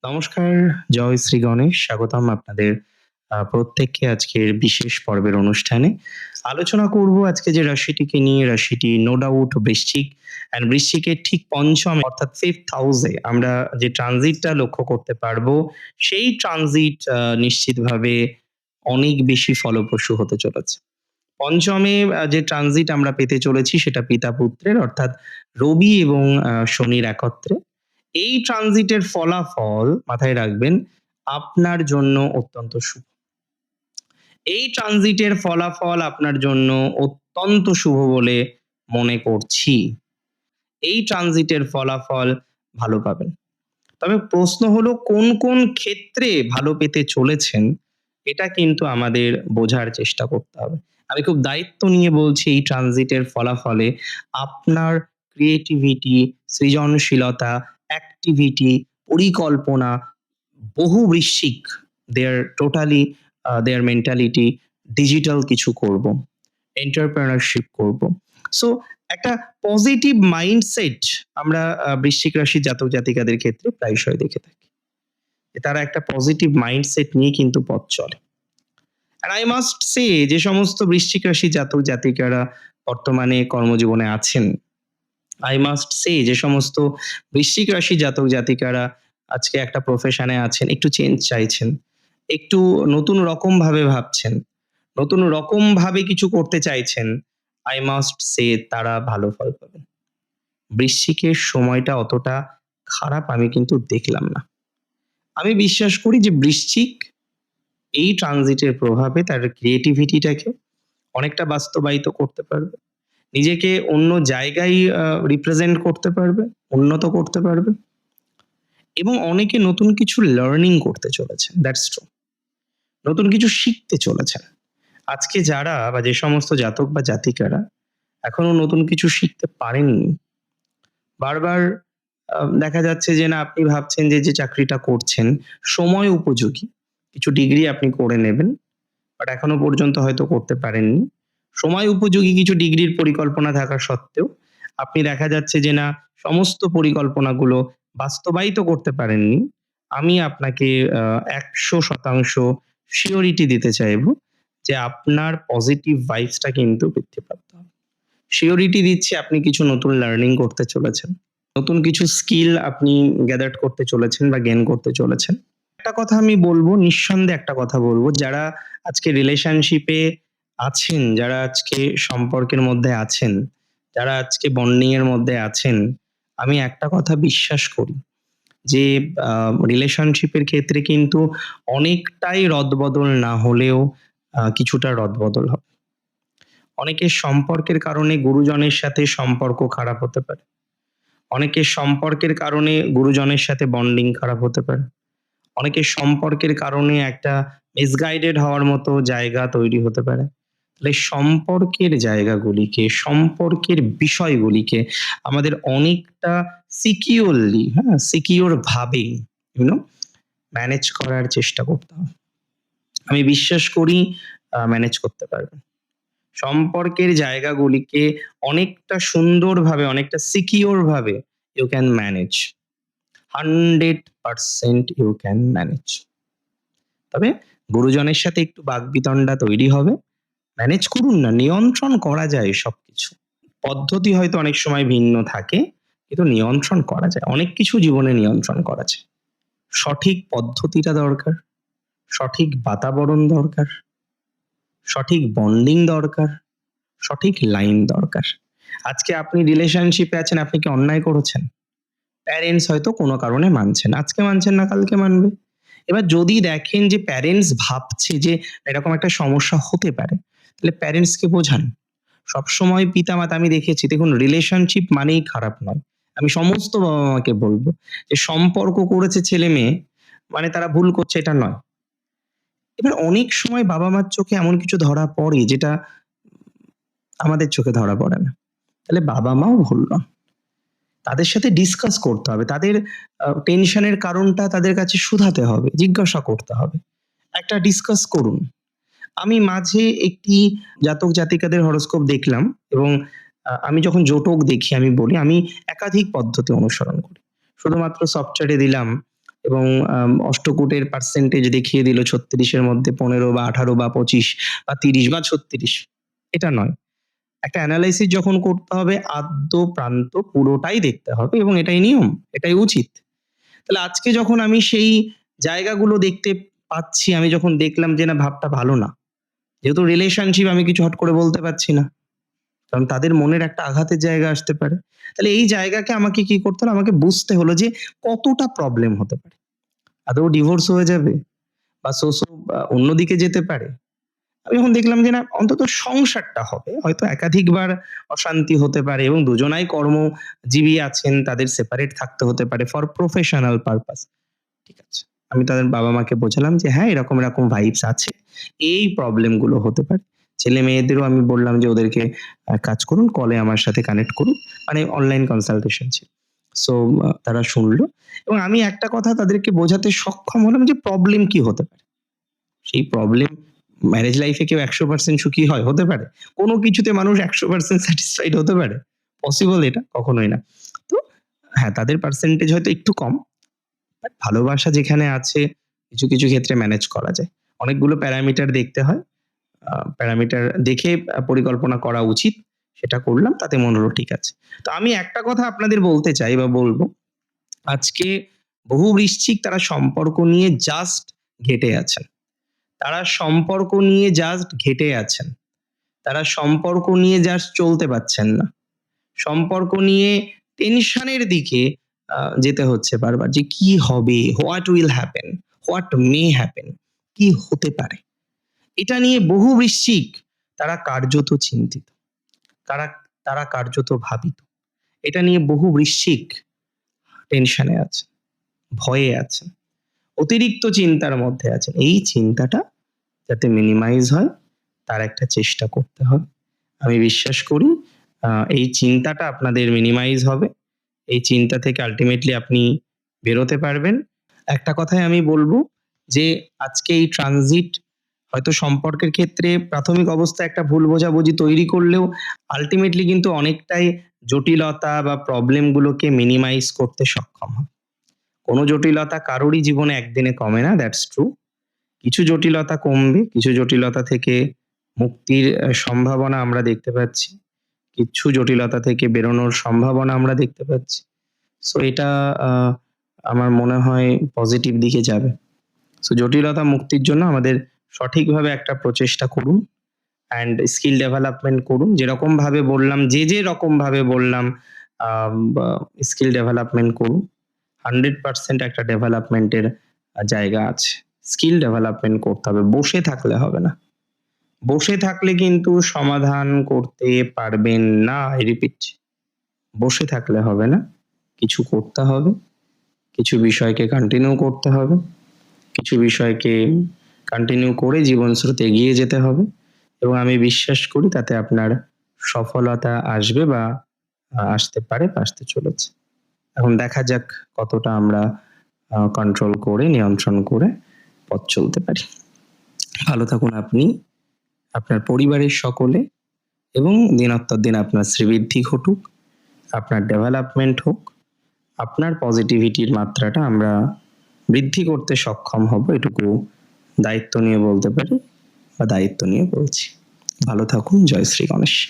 নমস্কার, জয় শ্রী গণেশ। স্বাগতম আপনাদের প্রত্যেককে আজকের বিশেষ পর্বের অনুষ্ঠানে। আলোচনা করব আজকে যে রাশিটিকে নিয়ে, রাশিটি নো ডাউট বৃশ্চিক। বৃশ্চিকের ঠিক ৫ম অর্থাৎ 5th হাউসে আমরা যে ট্রানজিটটা লক্ষ্য করতে পারবো, সেই ট্রানজিট নিশ্চিতভাবে অনেক বেশি ফলপ্রসূ হতে চলেছে। ৫ম যে ট্রানজিট আমরা পেতে চলেছি সেটা পিতা-পুত্রের অর্থাৎ রবি এবং শনির একত্রে। এই ট্রানজিটের ফলাফল মাথায় রাখবেন আপনার জন্য অত্যন্ত শুভ। এই ট্রানজিটের ফলাফল আপনার জন্য অত্যন্ত শুভ বলে মনে করছি। এই ট্রানজিটের ফলাফল ভালো পাবেন। তবে প্রশ্ন হলো কোন ক্ষেত্রে ভালো পেতে চলেছেন, এটা কিন্তু আমাদের বোঝার চেষ্টা করতে হবে। আমি খুব দায়িত্ব নিয়ে বলছি এই ট্রানজিটের ফলাফলে আপনার ক্রিয়েটিভিটি, সৃজনশীলতা, অ্যাক্টিভিটি, পরিকল্পনা বহু বৃশ্চিক দেয়ার টোটালি দেয়ার মেন্টালিটি ডিজিটাল কিছু করব, এন্টারপ্রেনারশিপ করব। সো একটা পজিটিভ মাইন্ডসেট আমরা বৃশ্চিক রাশির জাতক জাতিকাদের ক্ষেত্রে প্রায়শই দেখে থাকি। তারা একটা পজিটিভ মাইন্ডসেট নিয়ে কিন্তু পথ চলে। আর আই মাস্ট সে যে সমস্ত বৃশ্চিক রাশির জাতক জাতিকারা বর্তমানে কর্মজীবনে আছেন, আই মাস্ট সে যে সমস্ত বৃশ্চিক রাশির জাতক জাতিকারা আজকে একটা প্রফেশনে আছেন, একটু চেঞ্জ চাইছেন, একটু নতুন রকম ভাবে ভাবছেন, নতুন রকম ভাবে কিছু করতে চাইছেন, আই মাস্ট সে তারা ভালো ফল পাবেন। বৃশ্চিকের সময়টা অতটা খারাপ আমি কিন্তু দেখলাম না। আমি বিশ্বাস করি যে বৃশ্চিক এই ট্রানজিটের প্রভাবে তার ক্রিয়েটিভিটিটাকে অনেকটা বাস্তবায়িত করতে পারবে। নিজেকে অন্য জায়গায় রিপ্রেজেন্ট করতে পারবে, উন্নত করতে পারবে এবং অনেকে নতুন কিছু লার্নিং করতে চলেছেন। That's true. নতুন কিছু শিখতে চলেছেন। আজকে যারা বা যে সমস্ত জাতক বা জাতিকারা এখনো নতুন কিছু শিখতে পারেননি, বারবার দেখা যাচ্ছে যে না আপনি ভাবছেন যে চাকরিটা করছেন সময় উপযোগী। কিছু ডিগ্রি আপনি করে নেবেন। বাট এখনো পর্যন্ত হয়তো করতে পারেননি। সময় উপযোগী কিছু ডিগ্রির পরিকল্পনা থাকা সত্ত্বেও আপনি দেখা যাচ্ছে যে না সমস্ত পরিকল্পনাগুলো বাস্তবায়িত করতে পারেননি। আমি আপনাকে ১০০% সিউরিটি দিতে চাইবো যে আপনার পজিটিভ ভাইবসটা কিন্তু বৃদ্ধিপ্রাপ্ত হবে। সিউরিটি দিচ্ছি আপনি কিছু নতুন লার্নিং করতে চলেছেন। নতুন কিছু স্কিল আপনি গ্যাদার করতে চলেছেন বা গেইন করতে চলেছেন। একটা কথা আমি বলবো, নিঃসন্দেহে একটা কথা বলবো, যারা আজকে রিলেশনশিপে আছেন, যারা আজকে সম্পর্কের মধ্যে আছেন, যারা আজকে বন্ডিং এর মধ্যে আছেন, আমি একটা কথা বিশ্বাস করি যে রিলেশনশিপের ক্ষেত্রে কিন্তু অনেকটাই রদবদল না হলেও কিছুটা রদবদল হবে। অনেকের সম্পর্কের কারণে গুরুজনের সাথে সম্পর্ক খারাপ হতে পারে। অনেকের সম্পর্কের কারণে গুরুজনের সাথে বন্ডিং খারাপ হতে পারে। অনেকের সম্পর্কের কারণে একটা মিসগাইডেড হওয়ার মতো জায়গা তৈরি হতে পারে। তাহলে সম্পর্কের জায়গাগুলিকে, সম্পর্কের বিষয়গুলিকে আমাদের অনেকটা সিকিউরলি, সিকিউর ভাবে ম্যানেজ করার চেষ্টা করতে হবে। আমি বিশ্বাস করি ম্যানেজ করতে পারবেন। সম্পর্কের জায়গাগুলিকে অনেকটা সুন্দরভাবে, অনেকটা সিকিউর ভাবে you can manage. 100% you can manage. তবে গুরুজনের সাথে একটু বাকবিতণ্ডা তৈরি হবে। ম্যানেজ করুন না, নিয়ন্ত্রণ করা যায় সবকিছু। পদ্ধতি হয়তো অনেক সময় ভিন্ন থাকে, কিন্তু নিয়ন্ত্রণ করা যায়। অনেক কিছু জীবনে নিয়ন্ত্রণ করা যায়। সঠিক পদ্ধতিটা দরকার, সঠিক বাতাবরণ দরকার, সঠিক বন্ডিং দরকার, সঠিক লাইন দরকার। আজকে আপনি রিলেশনশিপে আছেন, আপনি কি অন্যায় করেছেন? প্যারেন্টস হয়তো কোনো কারণে মানছেন। আজকে মানছেন না, কালকে মানবে। এবার যদি দেখেন যে প্যারেন্টস ভাবছে যে এরকম একটা সমস্যা হতে পারে, তাহলে প্যারেন্টসকে বোঝান। সবসময় পিতামাতা আমি দেখেছি, দেখুন রিলেশনশিপ মানেই খারাপ নয়। আমি সমস্ত বাবা-মাকে বলব যে সম্পর্ক করেছে ছেলে-মেয়ে মানে তারা ভুল করছে এটা নয়। এবার অনেক সময় বাবা-মার চোখে এমন কিছু ধরা পড়ে যেটা আমাদের চোখে ধরা পড়ে না। তাহলে বাবা-মাও ভুল নয়। তাদের সাথে ডিসকাস করতে হবে। তাদের টেনশনের কারণটা তাদের কাছে শুধাতে হবে, জিজ্ঞাসা করতে হবে। একটা ডিসকাস করুন। আমি মাঝে একটি জাতক জাতিকাদের হরোস্কোপ দেখলাম এবং আমি যখন জোটক দেখি আমি বলি আমি একাধিক পদ্ধতি অনুসরণ করি। শুধুমাত্র সফটওয়্যারে দিলাম এবং অষ্টকূটের পার্সেন্টেজ দেখিয়ে দিল 36 এর মধ্যে 15 বা 18 বা 25 বা 30 বা 36। এটা নয়। একটা অ্যানালাইসিস যখন করতে হবে আদ্য প্রান্ত পুরোটাই দেখতে হবে এবং এটাই নিয়ম, এটাই উচিত। তাহলে আজকে যখন আমি সেই জায়গাগুলো দেখতে পাচ্ছি, আমি যখন দেখলাম যে না ভাবটা ভালো না। যেহেতু রিলেশনশিপ আমি কিছু হট করে বলতে পারছি না। কারণ তাদের মনের একটা আঘাতের জায়গা আসতে পারে। তাহলে এই জায়গাকে আমাকে কি করতে হলো? আমাকে বুঝতে হলো যে কতটা প্রবলেম হতে পারে। আদৌ ডিভোর্স হয়ে যাবে বা অন্যদিকে যেতে পারে। আমি যখন দেখলাম যে না অন্তত সংসারটা হবে। হয়তো একাধিকবার অশান্তি হতে পারে এবং দুজনাই কর্মজীবী আছেন, তাদের সেপারেট থাকতে হতে পারে ফর প্রফেশনাল পারপাস। ঠিক আছে। আমি তাদের বাবা-মাকে বোঝালাম যে হ্যাঁ, এরকম, এরকম ভাইবস আছে। এই প্রবলেম গুলো হতে পারে। ছেলে-মেয়েদেরও আমি বললাম যে ওদেরকে কাজ করুন, কলে আমার সাথে কানেক্ট করুন। মানে অনলাইন কনসালটেশন ছিল। সো তারা শুনল এবং আমি একটা কথা তাদেরকে বোঝাতে সক্ষম হলাম যে প্রবলেম কি হতে পারে। সেই প্রবলেম ম্যারেজ লাইফ এ কেউ 100% সুখী হয়? হতে পারে? কোন কিছুতে মানুষ 100% স্যাটিসফাইড হতে পারে? পসিবল এটা? কখনোই না। তো হ্যাঁ, তাদের পার্সেন্টেজ হয়তো একটু কম। বাট ভালোবাসা যেখানে আছে কিছু, কিছু ক্ষেত্রে ম্যানেজ করা যায়। অনেকগুলো প্যারামিটার দেখতে হয়। প্যারামিটার দেখে পরিকল্পনা করা উচিত। সেটা করলাম, তাতে মনে হলো ঠিক আছে। তো আমি একটা কথা আপনাদের বলতে চাই বা বলব, আজকে বহু বৃশ্চিক তারা সম্পর্ক নিয়ে জাস্ট ঘেঁটে আছেন। তারা সম্পর্ক নিয়ে জাস্ট ঘেঁটে আছেন। তারা সম্পর্ক নিয়ে জাস্ট চলতে পারছেন না। সম্পর্ক নিয়ে টেনশনের দিকে যেতে হচ্ছে বারবার যে কি হবে? What will happen? What may happen? কি হতে পারে? এটা নিয়ে বহু বৃশ্চিক তারা কার্যত চিন্তিত। তারা তারা কার্যত ভাবিত। এটা নিয়ে বহু বৃশ্চিক টেনশনে আছে, ভয়ে আছেন, অতিরিক্ত চিন্তার মধ্যে আছেন। এই চিন্তাটা যাতে মিনিমাইজ হয় তার একটা চেষ্টা করতে হবে। আমি বিশ্বাস করি এই চিন্তাটা আপনাদের মিনিমাইজ হবে। এই চিন্তা থেকে আল্টিমেটলি আপনি বেরোতে পারবেন। একটা কথাই আমি বলব যে আজকে এই ট্রানজিট হয়তো সম্পর্কের ক্ষেত্রে প্রাথমিক অবস্থায় একটা ভুল বোঝাবুঝি তৈরি করলেও আল্টিমেটলি কিন্তু অনেকটাই জটিলতা বা প্রবলেম গুলোকে মিনিমাইজ করতে সক্ষম হয়। কোন জটিলতা কারোরই জীবনে একদিনে কমে না, দ্যাটস ট্রু। কিছু জটিলতা কমবে, কিছু জটিলতা থেকে মুক্তির সম্ভাবনা আমরা দেখতে পাচ্ছি। কিছু জটিলতা থেকে বেরোনোর সম্ভাবনা আমরা দেখতে পাচ্ছি। সো এটা আ আমার মনে হয় পজিটিভ দিকে যাবে। সো জটিলতা মুক্তির জন্য আমাদের সঠিকভাবে একটা প্রচেষ্টা করুন অ্যান্ড স্কিল ডেভেলপমেন্ট করুন। যেরকমভাবে বললাম, যে রকমভাবে বললাম বা স্কিল ডেভেলপমেন্ট করুন। 100% একটা ডেভেলপমেন্টের জায়গা আছে। স্কিল ডেভেলপমেন্ট করতে হবে। বসে থাকলে হবে না। বসে থাকলে কিন্তু সমাধান করতে পারবেন না। I রিপিট, বসে থাকলে হবে না। কিছু করতে হবে। কিছু বিষয়কে কন্টিনিউ করতে হবে। কিছু বিষয়কে কন্টিনিউ করে জীবন স্রোতে এগিয়ে যেতে হবে এবং আমি বিশ্বাস করি তাতে আপনার সফলতা আসবে বা আসতে পারে বা আসতে চলেছে। এখন দেখা যাক কতটা আমরা কন্ট্রোল করে, নিয়ন্ত্রণ করে পথ চলতে পারি। ভালো থাকুন আপনি, আপনার পরিবারের সকলে এবং দিনোত্তর-দিন আপনার শ্রীবৃদ্ধি ঘটুক, আপনার ডেভেলপমেন্ট হোক, আপনার পজিটিভিটির মাত্রাটা আমরা বৃদ্ধি করতে সক্ষম হব, এটুকু দায়িত্ব নিয়ে বলতে পারি বা দায়িত্ব নিয়ে বলছি। ভালো থাকুন। জয় শ্রী গণেশ।